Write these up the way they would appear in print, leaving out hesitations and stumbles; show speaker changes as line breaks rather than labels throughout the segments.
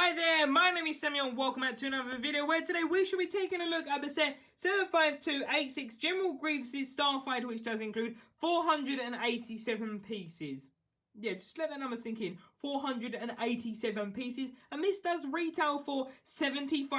Hi there, my name is Samuel and welcome back to another video where today we shall be taking a look at the set 75286 General Grievous' Starfighter, which does include 487 pieces. Yeah, just let that number sink in. 487 pieces. And this does retail for £75,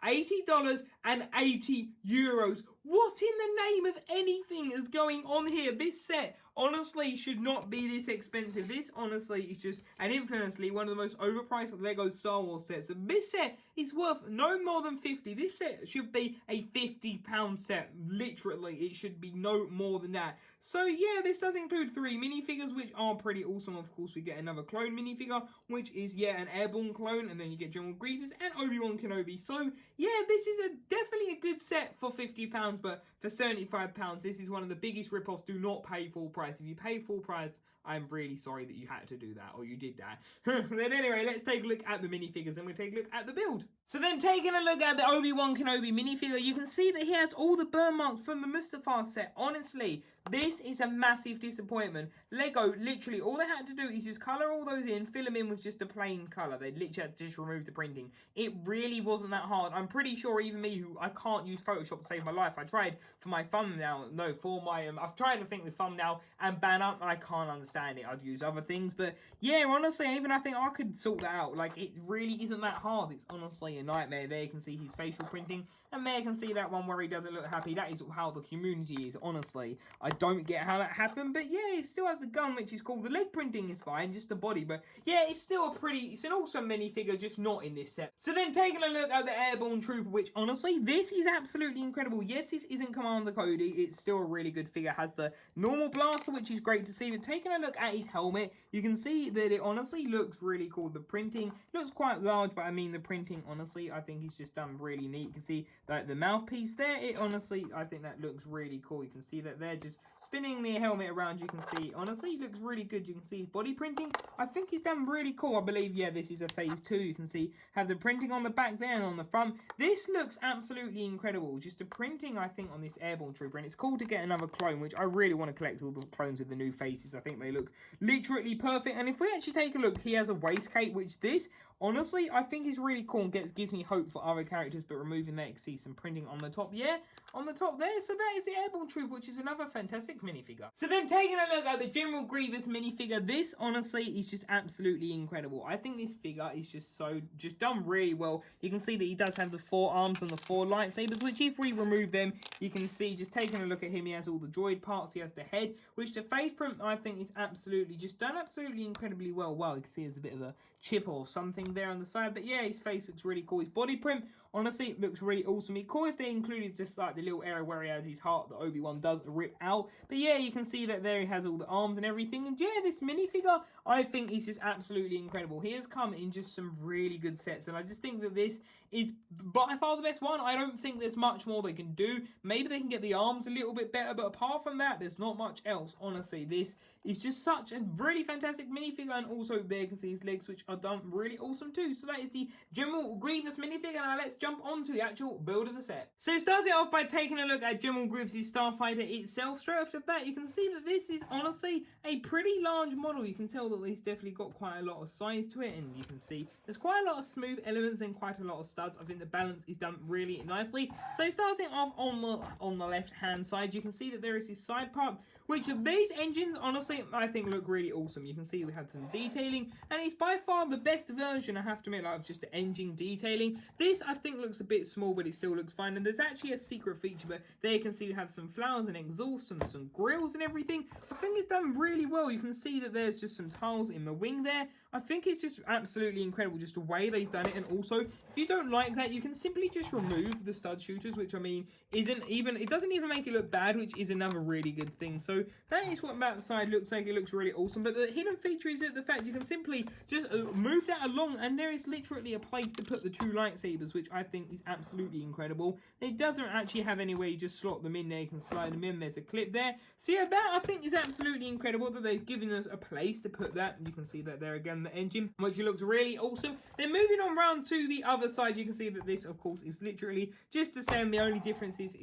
$80 and €80. What in the name of anything is going on here? This set honestly should not be this expensive. This honestly is just, and infamously, one of the most overpriced LEGO Star Wars sets. And this set is worth no more than 50. This set should be a £50 set. Literally, it should be no more than that. So yeah, this does include 3 minifigures, which are pretty awesome. Of course, we get another clone minifigure, which is, yeah, an Airborne clone. And then you get General Grievous and ObiWan Kenobi. So yeah, this is definitely a good set for £50. But for £75, this is one of the biggest rip-offs. Do not pay full price. If you pay full price, I'm really sorry that you had to do that, or you did that. Then anyway, let's take a look at the minifigures, and we'll take a look at the build. So then, taking a look at the ObiWan Kenobi minifigure, you can see that he has all the burn marks from the Mustafar set. Honestly, this is a massive disappointment. LEGO, literally, all they had to do is just colour all those in, fill them in with just a plain colour. They literally had to just remove the printing. It really wasn't that hard. I'm pretty sure even me, who I can't use Photoshop to save my life, I tried for my thumbnail, no, for my, I've tried to think with thumbnail and banner, and I can't understand it. I'd use other things, but yeah, honestly, even I think I could sort that out. Like, it really isn't that hard. It's honestly a nightmare. There you can see his facial printing, and there you can see that one where he doesn't look happy. That is how the community is, honestly. I don't get how that happened, but yeah, it still has the gun, which is cool. The leg printing is fine, just the body, but yeah, it's still it's an awesome minifigure, just not in this set. So then, taking a look at the Airborne Trooper, which honestly, this is absolutely incredible. Yes, this isn't Commander Cody. It's still a really good figure. Has the normal blaster, which is great to see, but taking a look at his helmet, you can see that it honestly looks really cool. The printing looks quite large, but I mean, the printing, honestly, I think it's just done really neat. You can see that the mouthpiece there, it honestly, I think that looks really cool. You can see that they're just spinning the helmet around. You can see, honestly, it looks really good. You can see his body printing. I think he's done really cool. I believe, yeah, this is a phase 2. You can see, have the printing on the back there and on the front. This looks absolutely incredible. Just the printing, I think, on this Airborne Trooper, and it's cool to get another clone, which I really want to collect all the clones with the new faces. I think they look literally perfect. And if we actually take a look, he has a waist cape, which this, honestly, I think is really cool and gives me hope for other characters. But removing that, you can see some printing on the top, yeah, on the top there. So that is the Airborne Trooper, which is another fantastic minifigure. So then, taking a look at the General Grievous minifigure, this honestly is just absolutely incredible. I think this figure is just done really well. You can see that he does have the 4 arms and the 4 lightsabers, which if we remove them, you can see, just taking a look at him, he has all the droid parts. He has the head, which the face print, I think, is absolutely just done absolutely incredibly well. Wow, you can see there's a bit of a chip or something there on the side, but yeah, his face looks really cool. His body print, honestly, looks really awesome. It'd be cool if they included just like the little area where he has his heart that Obi-Wan does rip out. But yeah, you can see that there he has all the arms and everything. And yeah, this minifigure, I think, is just absolutely incredible. He has come in just some really good sets, and I just think that this is by far the best one. I don't think there's much more they can do. Maybe they can get the arms a little bit better, but apart from that, there's not much else. Honestly, this is just such a really fantastic minifigure, and also there you can see his legs, which are done really awesome too. So that is the General Grievous minifigure. Now let's jump on to the actual build of the set. So it starts it off by taking a look at General Grievous' Starfighter itself. Straight off the bat, you can see that this is honestly a pretty large model. You can tell that he's definitely got quite a lot of size to it, and you can see there's quite a lot of smooth elements and quite a lot of studs. I think the balance is done really nicely. So starting off on the left hand side, you can see that there is his side part, which of these engines, honestly, I think look really awesome. You can see we had some detailing, and it's by far the best version, I have to admit, like, of just the engine detailing. This, I think, looks a bit small, but it still looks fine. And there's actually a secret feature, but there you can see we have some flowers and exhaust and some grills and everything. I think it's done really well. You can see that there's just some tiles in the wing there. I think it's just absolutely incredible, just the way they've done it. And also, if you don't like that, you can simply just remove the stud shooters, which, I mean, it doesn't even make it look bad, which is another really good thing. So that is what that side looks like. It looks really awesome. But the hidden feature is that the fact you can simply just move that along, and there is literally a place to put the 2 lightsabers, which I think is absolutely incredible. It doesn't actually have any way you just slot them in there. You can slide them in. There's a clip there. So yeah, that I think is absolutely incredible that they've given us a place to put that. You can see that there again. and the engine, which looks really awesome. Then moving on round to the other side, you can see that this, of course, is literally just the same. The only difference is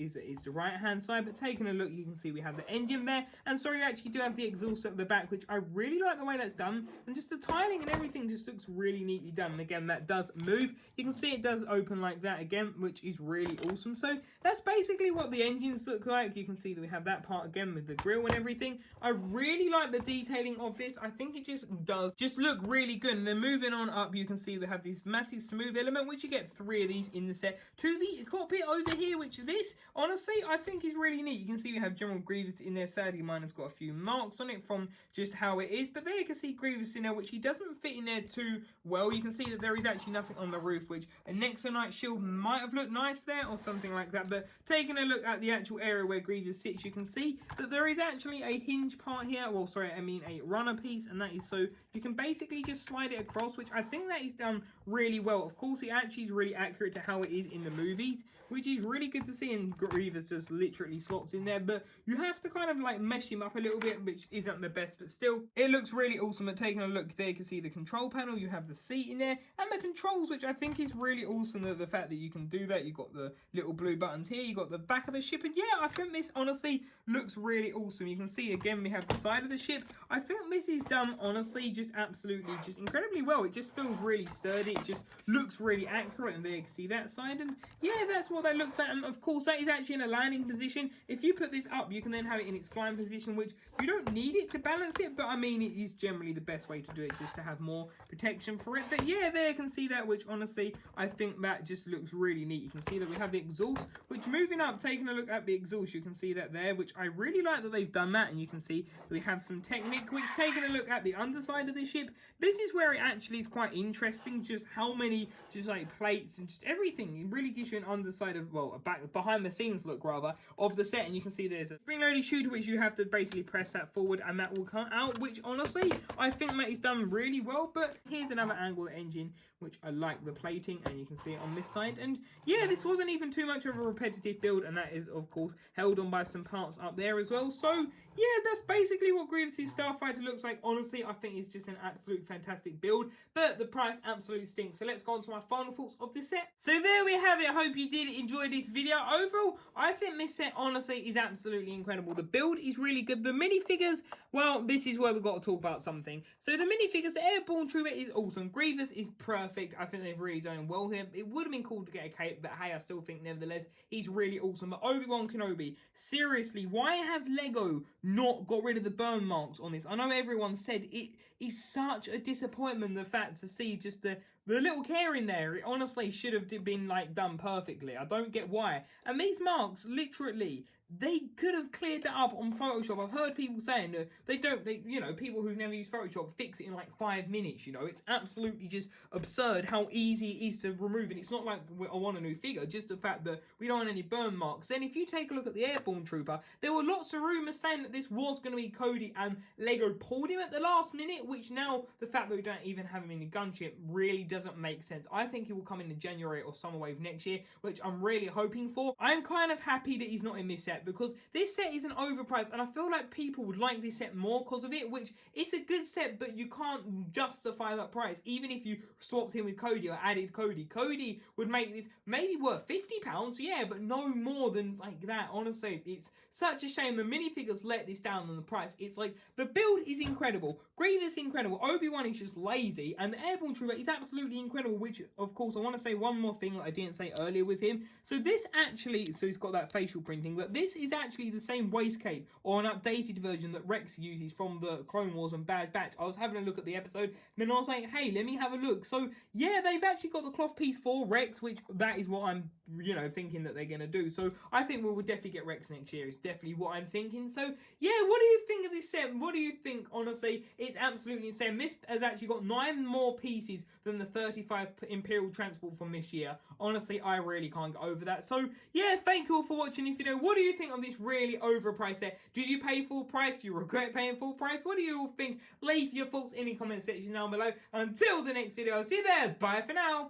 the right-hand side. But taking a look, you can see we have the engine there. And sorry, you actually do have the exhaust at the back, which I really like the way that's done. And just the tiling and everything just looks really neatly done. And again, that does move. You can see it does open like that again, which is really awesome. So that's basically what the engines look like. You can see that we have that part again with the grille and everything. I really like the detailing of this. I think it does look really good. And then moving on up, you can see we have this massive smooth element, which you get 3 of these in the set, to the cockpit over here, which this honestly I think is really neat. You can see we have General Grievous in there. Sadly, mine has got a few marks on it from just how it is, but there you can see Grievous in there, which he doesn't fit in there too well. You can see that there is actually nothing on the roof, which a Nexonite shield might have looked nice there or something like that. But taking a look at the actual area where Grievous sits, you can see that there is actually a hinge part here. Well, sorry, I mean a runner piece, and that is so you can basically just slide it across, which I think that is done really well. Of course, it actually is really accurate to how it is in the movies, which is really good to see, and Grievous just literally slots in there. But you have to kind of like mesh him up a little bit, which isn't the best, but still it looks really awesome. And taking a look there, you can see the control panel, you have the seat in there, and the controls, which I think is really awesome. The fact that you can do that, you've got the little blue buttons here, you've got the back of the ship, and yeah, I think this honestly looks really awesome. You can see again we have the side of the ship. I think this is done honestly just absolutely just incredibly well. It just feels really sturdy, it just looks really accurate, and there you can see that side, and yeah, that's what that looks like. And of course that is actually in a landing position. If you put this up, you can then have it in its flying position, which you don't need it to balance it, but I mean it is generally the best way to do it, just to have more protection for it. But yeah, there you can see that, which honestly I think that just looks really neat. You can see that we have the exhaust, which moving up, taking a look at the exhaust, you can see that there, which I really like that they've done that. And you can see we have some Technic, which taking a look at the underside of the ship, this is where it actually is quite interesting, just how many just like plates and just everything. It really gives you an underside of, well, a back behind the scenes look rather of the set. And you can see there's a spring-loaded shooter, which you have to basically press that forward and that will come out, which honestly I think that is done really well. But here's another angle of the engine, which I like the plating, and you can see it on this side. And yeah, this wasn't even too much of a repetitive build, and that is of course held on by some parts up there as well. So yeah, that's basically what Grievous' Starfighter looks like. Honestly, I think it's just an absolute fantastic build, but the price absolutely stinks. So let's go on to my final thoughts of this set. So there we have it. I hope you did enjoy this video. Overall, I think this set honestly is absolutely incredible. The build is really good. The minifigures, well, this is where we've got to talk about something. So the minifigures, the Airborne Trooper is awesome. Grievous is perfect. I think they've really done well here. It would have been cool to get a cape, but hey, I still think nevertheless he's really awesome. But ObiWan Kenobi, seriously, why have Lego not got rid of the burn marks on this? I know everyone said it is such a disappointment, the fact to see just the little care in there. It honestly should have been like done perfectly. I don't get why. And these marks, literally, they could have cleared that up on Photoshop. I've heard people saying that you know, people who've never used Photoshop fix it in like 5 minutes, you know. It's absolutely just absurd how easy it is to remove it. It's not like I want a new figure, just the fact that we don't want any burn marks. Then if you take a look at the Airborne Trooper, there were lots of rumours saying that this was going to be Cody, and Lego pulled him at the last minute, which now the fact that we don't even have him in the gunship really doesn't make sense. I think he will come in January or summer wave next year, which I'm really hoping for. I'm kind of happy that he's not in this set, because this set isn't overpriced, and I feel like people would like this set more because of it, which it's a good set, but you can't justify that price. Even if you swapped him with Cody or added Cody would make this maybe worth £50, yeah, but no more than like that. Honestly, it's such a shame. The minifigures let this down on the price. It's like the build is incredible, Grievous incredible, Obi-Wan is just lazy, and the Airborne Trooper is absolutely incredible, which of course I want to say one more thing that I didn't say earlier with him. So this actually, so he's got that facial printing, but this is actually the same waist cape or an updated version that Rex uses from the Clone Wars and Bad Batch. I was having a look at the episode, and then I was like, hey, let me have a look. So yeah, they've actually got the cloth piece for Rex, which that is what I'm, you know, thinking that they're going to do. So I think we will definitely get Rex next year. It's definitely what I'm thinking. So yeah, what do you think of this set? What do you think? Honestly, it's absolutely insane. This has actually got 9 more pieces than the 35 Imperial transport from this year. Honestly, I really can't get over that. So yeah, thank you all for watching. If you know, what do you think of this really overpriced set? Did you pay full price? Do you regret paying full price? What do you all think? Leave your thoughts in the comment section down below. And until the next video, I'll see you there. Bye for now.